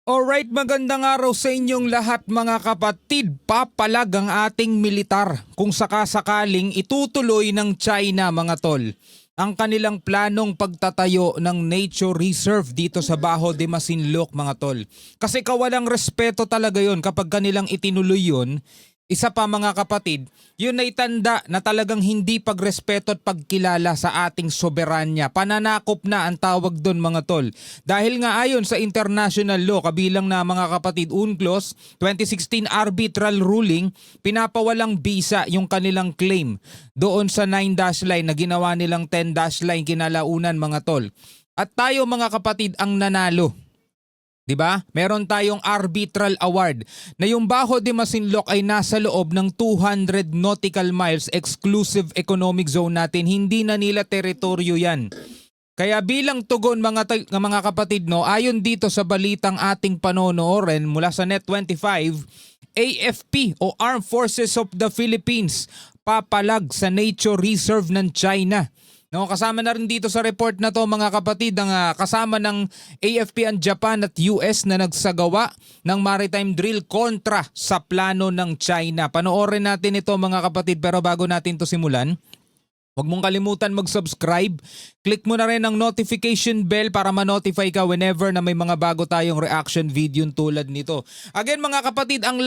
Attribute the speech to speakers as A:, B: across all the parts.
A: Alright, magandang araw sa inyong lahat mga kapatid. Papalag ang ating militar kung sakasakaling itutuloy ng China mga tol ang kanilang planong pagtatayo ng nature reserve dito sa Bajo de Masinloc mga tol. Kasi kawalang respeto talaga yon kapag kanilang itinuloy yon. Isa pa mga kapatid, yun ay tanda na talagang hindi pagrespeto at pagkilala sa ating soberanya. Pananakop na ang tawag doon mga tol. Dahil nga ayon sa international law, kabilang na mga kapatid UNCLOS 2016 arbitral ruling, pinapawalang bisa yung kanilang claim doon sa 9-dash line na ginawa nilang 10-dash line kinalaunan mga tol. At tayo mga kapatid ang nanalo. 'Di ba? Meron tayong arbitral award na yung Bajo de Masinloc ay nasa loob ng 200 nautical miles exclusive economic zone natin. Hindi na nila teritoryo 'yan. Kaya bilang tugon mga kapatid no, ayon dito sa balitang ating panonoorin mula sa Net25, AFP o Armed Forces of the Philippines papalag sa nature reserve ng China. No, kasama na rin dito sa report na to mga kapatid ang kasama ng AFP ang Japan at US na nagsagawa ng maritime drill kontra sa plano ng China. Panoorin natin ito mga kapatid, pero bago natin to simulan, huwag mong kalimutan mag-subscribe. Click mo na rin ang notification bell para ma-notify ka whenever na may mga bago tayong reaction video tulad nito. Again mga kapatid, ang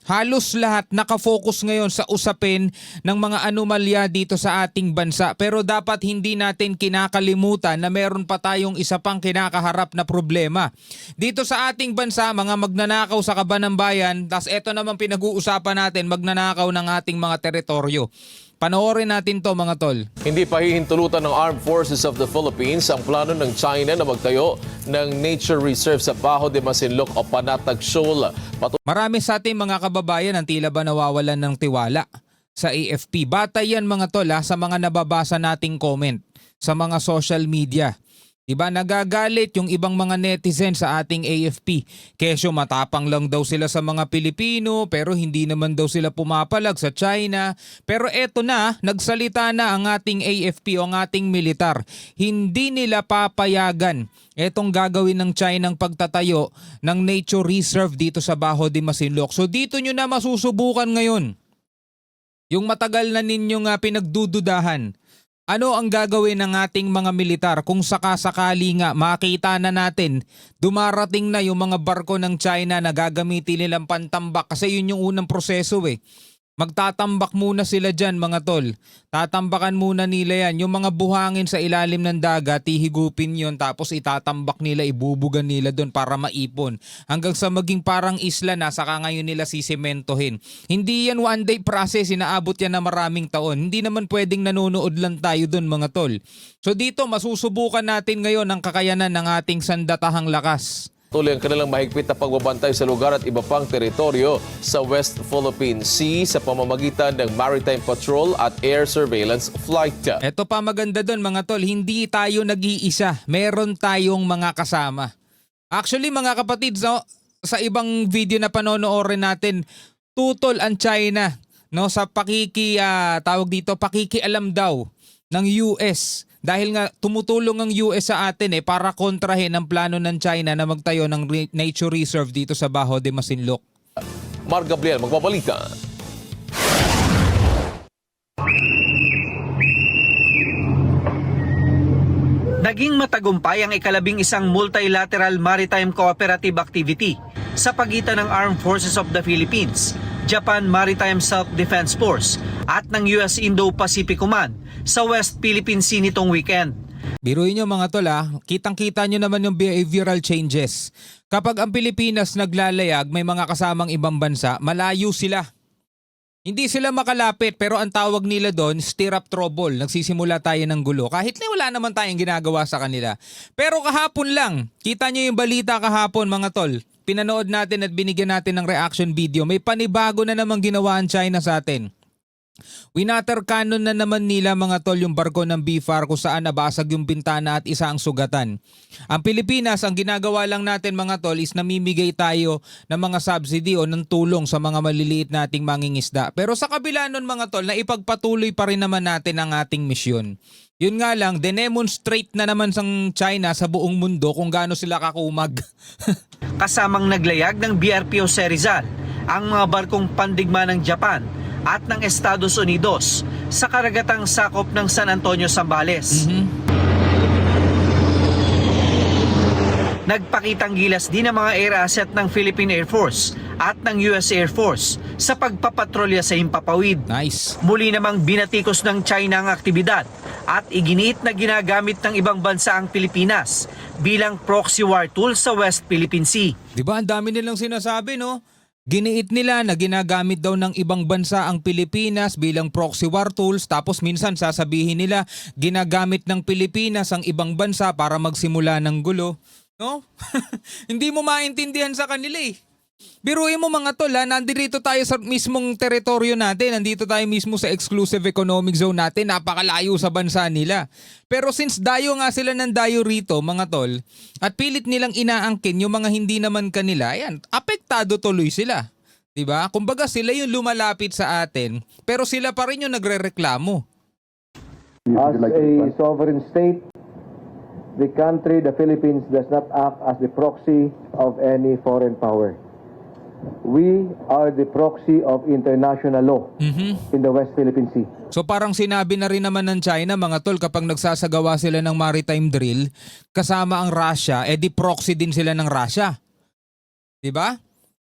A: halos lahat nakafocus ngayon sa usapin ng mga anomalya dito sa ating bansa. Pero dapat hindi natin kinakalimutan na meron pa tayong isa pang kinakaharap na problema. Dito sa ating bansa, mga magnanakaw sa kaban ng bayan, tas eto naman pinag-uusapan natin, magnanakaw ng ating mga teritoryo. Panoorin natin to mga tol.
B: Hindi pa hihintulutan ng Armed Forces of the Philippines ang plano ng China na magtayo ng nature reserve sa Bajo de Masinloc o Panatag Shoal.
A: Marami sa ating mga kababayan ang tila ba nawawalan ng tiwala sa AFP. Batay yan mga tol sa mga nababasa nating comment sa mga social media. Diba, nagagalit yung ibang mga netizen sa ating AFP. Kesyo matapang lang daw sila sa mga Pilipino pero hindi naman daw sila pumapalag sa China. Pero eto na, nagsalita na ang ating AFP o ang ating militar. Hindi nila papayagan etong gagawin ng China ng pagtatayo ng nature reserve dito sa Bajo de Masinloc. So dito nyo na masusubukan ngayon yung matagal na ninyong pinagdududahan. Ano ang gagawin ng ating mga militar kung sakasakali nga makita na natin dumarating na yung mga barko ng China na gagamitin nilang pantambak, kasi yun yung unang proseso Magtatambak muna sila dyan mga tol. Tatambakan muna nila yan. Yung mga buhangin sa ilalim ng dagat, ihigupin yon tapos itatambak nila, ibubugan nila doon para maipon. Hanggang sa maging parang isla na, saka ngayon nila sisementohin. Hindi yan one day process, inaabot yan na maraming taon. Hindi naman pwedeng nanonood lang tayo doon mga tol. So dito masusubukan natin ngayon ang kakayanan ng ating sandatahang lakas.
B: Tuloy ang kanilang mahigpit na pagbabantay sa lugar at iba pang teritoryo sa West Philippine Sea sa pamamagitan ng Maritime Patrol at Air Surveillance Flight.
A: Ito pa maganda doon mga tol, hindi tayo nag-iisa. Meron tayong mga kasama. Actually mga kapatid, sa ibang video na panonoorin natin, tutol ang China no, sa pakikialam daw ng US. Dahil nga tumutulong ang US sa atin para kontrahin ang plano ng China na magtayo ng nature reserve dito sa Bajo de Masinloc.
B: Mar Gabriel, magbabalita.
C: Naging matagumpay ang ika-11 multilateral maritime cooperative activity sa pagitan ng Armed Forces of the Philippines, Japan Maritime Self-Defense Force at ng US Indo-Pacific Command sa West Philippine Sea nitong weekend.
A: Biruin nyo mga tol kitang-kita nyo naman yung behavioral changes. Kapag ang Pilipinas naglalayag, may mga kasamang ibang bansa, malayo sila. Hindi sila makalapit pero ang tawag nila doon, stir up trouble. Nagsisimula tayo ng gulo kahit na wala naman tayong ginagawa sa kanila. Pero kahapon lang, kita nyo yung balita kahapon mga tol. Pinanood natin at binigyan natin ng reaction video. May panibago na namang ginawa ang China sa atin. Winater cannon na naman nila mga tol yung barko ng BFAR kung saan nabasag yung bintana at isa ang sugatan. Ang Pilipinas, ang ginagawa lang natin mga tol is namimigay tayo ng mga subsidy o ng tulong sa mga maliliit nating mangingisda. Pero sa kabila nun mga tol, na ipagpatuloy pa rin naman natin ang ating misyon. Yun nga lang, demonstrate na naman sang China sa buong mundo kung gaano sila kakumag.
C: Kasamang naglayag ng BRP Jose Rizal ang mga barkong pandigma ng Japan at ng Estados Unidos sa karagatang sakop ng San Antonio, Zambales. Nagpakitang gilas din ang mga air asset ng Philippine Air Force at ng US Air Force sa pagpapatrolya sa himpapawid.
A: Nice.
C: Muli namang binatikos ng China ang aktibidad at iginiit na ginagamit ng ibang bansa ang Pilipinas bilang proxy war tool sa West Philippine Sea.
A: Di ba ang dami nilang sinasabi, no? Giniit nila na ginagamit daw ng ibang bansa ang Pilipinas bilang proxy war tools, tapos minsan sasabihin nila ginagamit ng Pilipinas ang ibang bansa para magsimula ng gulo. No? Hindi mo maintindihan sa kanila eh. Biruin mo mga tol, nandito tayo sa mismong teritoryo natin, nandito tayo mismo sa exclusive economic zone natin, napakalayo sa bansa nila. Pero since dayo nga sila ng dayo rito mga tol, at pilit nilang inaangkin yung mga hindi naman kanila, ayan, apektado tuloy sila. Diba? Kumbaga sila yung lumalapit sa atin, pero sila pa rin yung nagrereklamo.
D: As a sovereign state, the country, the Philippines, does not act as the proxy of any foreign power. We are the proxy of international law in the West Philippine Sea.
A: So parang sinabi na rin naman ng China mga tol, kapag nagsasagawa sila ng maritime drill kasama ang Russia, di proxy din sila ng Russia. 'Di ba?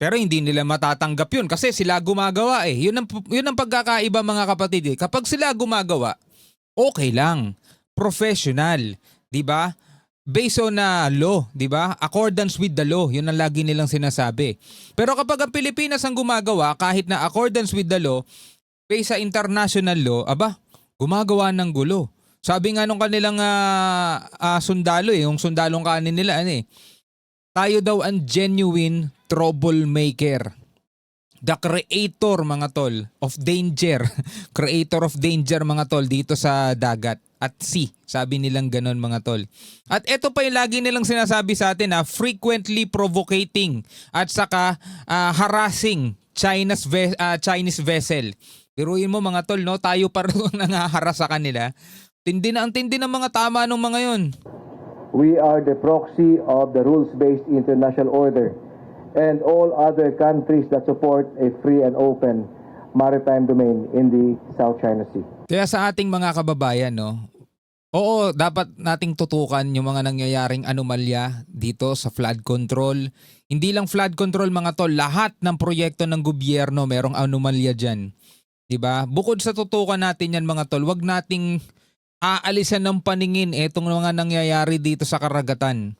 A: Pero hindi nila matatanggap 'yun kasi sila gumagawa eh. 'Yun ang pagkakaiba mga kapatid eh. Kapag sila gumagawa, okay lang. Professional, 'di ba? Based on law, 'di ba? Accordance with the law, 'yun ang lagi nilang sinasabi. Pero kapag ang Pilipinas ang gumagawa kahit na accordance with the law, based sa international law, gumagawa ng gulo. Sabi nga nung kanilang sundalo yung sundalong kanin nila tayo daw ang genuine troublemaker. The creator mga tol of danger. Creator of danger mga tol dito sa dagat at sea. Sabi nilang ganon mga tol. At ito pa yung lagi nilang sinasabi sa atin frequently provocating at saka harassing Chinese vessel. Piruin mo mga tol, no? Tayo pa rin nangaharas sa kanila. Tindi na ang tindi ng mga tama ng mga yon.
D: We are the proxy of the rules-based international order and all other countries that support a free and open maritime domain in the South China Sea.
A: Kaya sa ating mga kababayan, no? Oo, dapat nating tutukan yung mga nangyayaring anomalya dito sa flood control. Hindi lang flood control mga tol, lahat ng proyekto ng gobyerno merong anomalya dyan. Diba? Bukod sa tutukan natin yan mga tol, wag nating aalisan ng paningin itong mga nangyayari dito sa karagatan.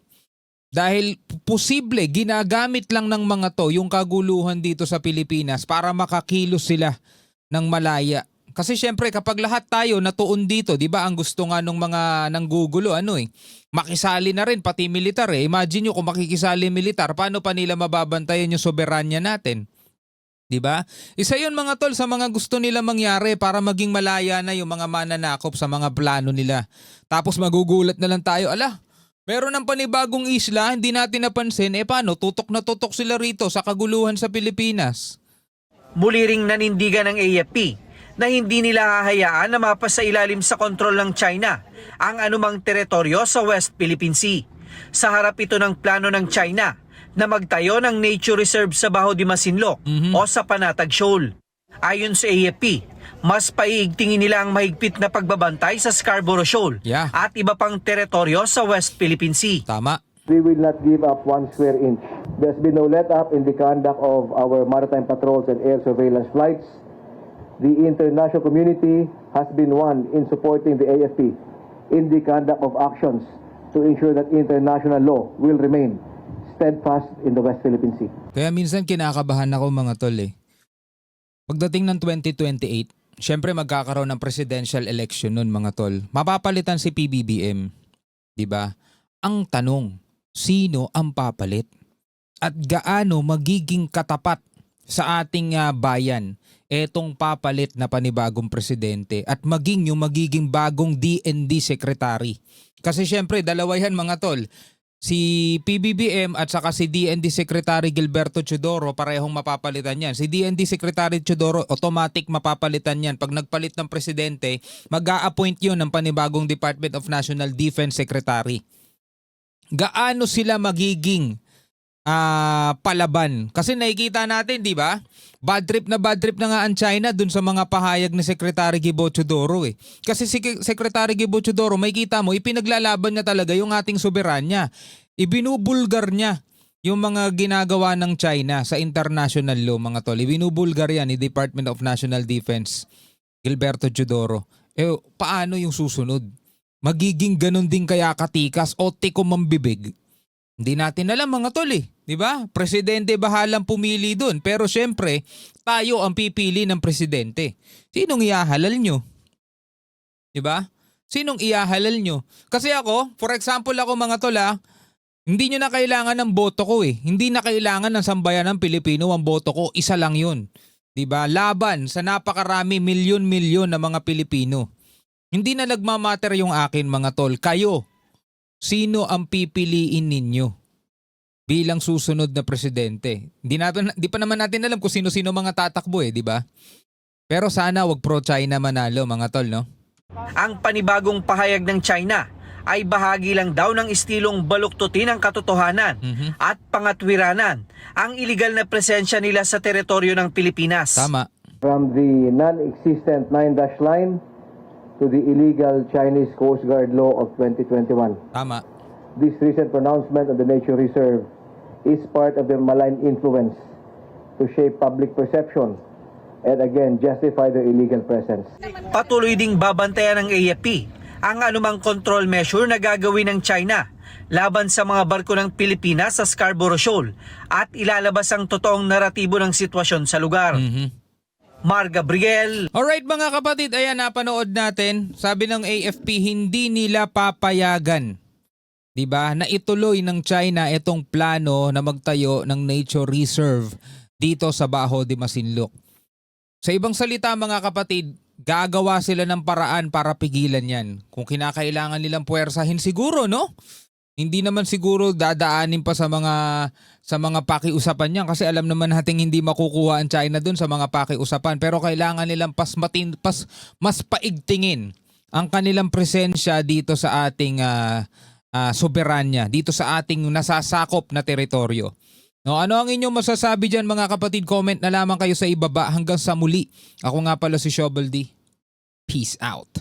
A: Dahil posible, ginagamit lang ng mga to yung kaguluhan dito sa Pilipinas para makakilos sila ng malaya. Kasi syempre kapag lahat tayo natuon dito, 'di ba? Ang gusto nga nung mga nanggugulo makisali na rin pati militar eh. Imagine niyo kung makikisali militar, paano pa nila mababantayan yung soberanya natin? 'Di ba? Isa 'yun mga tol sa mga gusto nila mangyari para maging malaya na yung mga mananakop sa mga plano nila. Tapos magugulat na lang tayo, meron ng panibagong isla, hindi natin napansin, paano? Tutok na tutok sila rito sa kaguluhan sa Pilipinas.
C: Muli ring nanindigan ng AFP na hindi nila hahayaan na mapasa ilalim sa kontrol ng China ang anumang teritoryo sa West Philippine Sea. Sa harap ito ng plano ng China na magtayo ng nature reserve sa Baho de Masinloc o sa Panatag Shoal. Ayon sa AFP, mas paiigtingin nila ang mahigpit na pagbabantay sa Scarborough Shoal at iba pang teritoryo sa West Philippine Sea.
A: Tama.
D: We will not give up 1 square inch. There's been no let-up in the conduct of our maritime patrols and air surveillance flights. The international community has been one in supporting the AFP in the conduct of actions to ensure that international law will remain steadfast in the West Philippine Sea.
A: Kaya minsan kinakabahan ako mga tol Pagdating ng 2028, syempre magkakaroon ng presidential election nun mga tol. Mapapalitan si PBBM. 'Di ba? Ang tanong, sino ang papalit? At gaano magiging katapat sa ating bayan etong papalit na panibagong presidente at maging yung magiging bagong DND secretary? Kasi syempre dalawa yan mga tol. si PBBM at saka si DND Secretary Gilberto Teodoro, parehong mapapalitan yan. Si DND Secretary Teodoro, automatic mapapalitan yan. Pag nagpalit ng presidente, mag-a-appoint yun ng panibagong Department of National Defense Secretary. Gaano sila magiging palaban? Kasi nakikita natin, di ba? Bad trip na nga ang China dun sa mga pahayag ni Secretary Gibo Teodoro eh. Kasi si Secretary Gibo Teodoro, may kita mo, ipinaglalaban niya talaga yung ating soberanya. Ibinubulgar niya yung mga ginagawa ng China sa international law, mga tol. Ibinubulgar yan ni Department of National Defense, Gilberto Teodoro. Paano yung susunod? Magiging ganun din kaya katikas o tiko mambibig? Hindi natin alam, mga tol eh. Di ba? Presidente bahalang pumili dun. Pero syempre, tayo ang pipili ng presidente. Sinong iahalal nyo? Di ba? Sinong iahalal nyo? Kasi ako, for example ako, mga tol hindi nyo na kailangan ng boto ko eh. Hindi na kailangan ng sambayan ng Pilipino ang boto ko. Isa lang yun. Di ba? Laban sa napakarami milyon-milyon na mga Pilipino. Hindi na nagmamatter yung akin, mga tol. Kayo. Sino ang pipiliin ninyo bilang susunod na presidente? Di pa naman natin alam kung sino-sino mga tatakbo eh, di ba? Pero sana wag pro-China manalo, mga tol, no?
C: Ang panibagong pahayag ng China ay bahagi lang daw ng estilong baluktutin ang katotohanan at pangatwiranan ang iligal na presensya nila sa teritoryo ng Pilipinas.
A: Tama.
D: From the non-existent 9-dash line to the illegal Chinese Coast Guard law of 2021.
A: Tama.
D: This recent pronouncement on the nature reserve is part of the malign influence to shape public perception and again justify their illegal presence.
C: Patuloy ding babantayan ng AFP ang anumang control measure na gagawin ng China laban sa mga barko ng Pilipinas sa Scarborough Shoal at ilalabas ang totoong naratibo ng sitwasyon sa lugar. Mar Gabriel.
A: Alright, mga kapatid, ayan, napanood natin. Sabi ng AFP, hindi nila papayagan, diba, na ituloy ng China itong plano na magtayo ng nature reserve dito sa Bajo de Masinloc. Sa ibang salita, mga kapatid, gagawa sila ng paraan para pigilan yan. Kung kinakailangan nilang puwersahin, siguro, no? Hindi naman siguro dadaanin pa sa mga pakiusapan niyan kasi alam naman nating hindi makukuha ang China dun sa mga pakiusapan, pero kailangan nilang mas paigtingin ang kanilang presensya dito sa ating soberanya, dito sa ating nasasakop na teritoryo. No, ano ang inyong masasabi diyan, mga kapatid? Comment na lamang kayo sa ibaba. Hanggang sa muli. Ako nga pala si Shovel D. Peace out.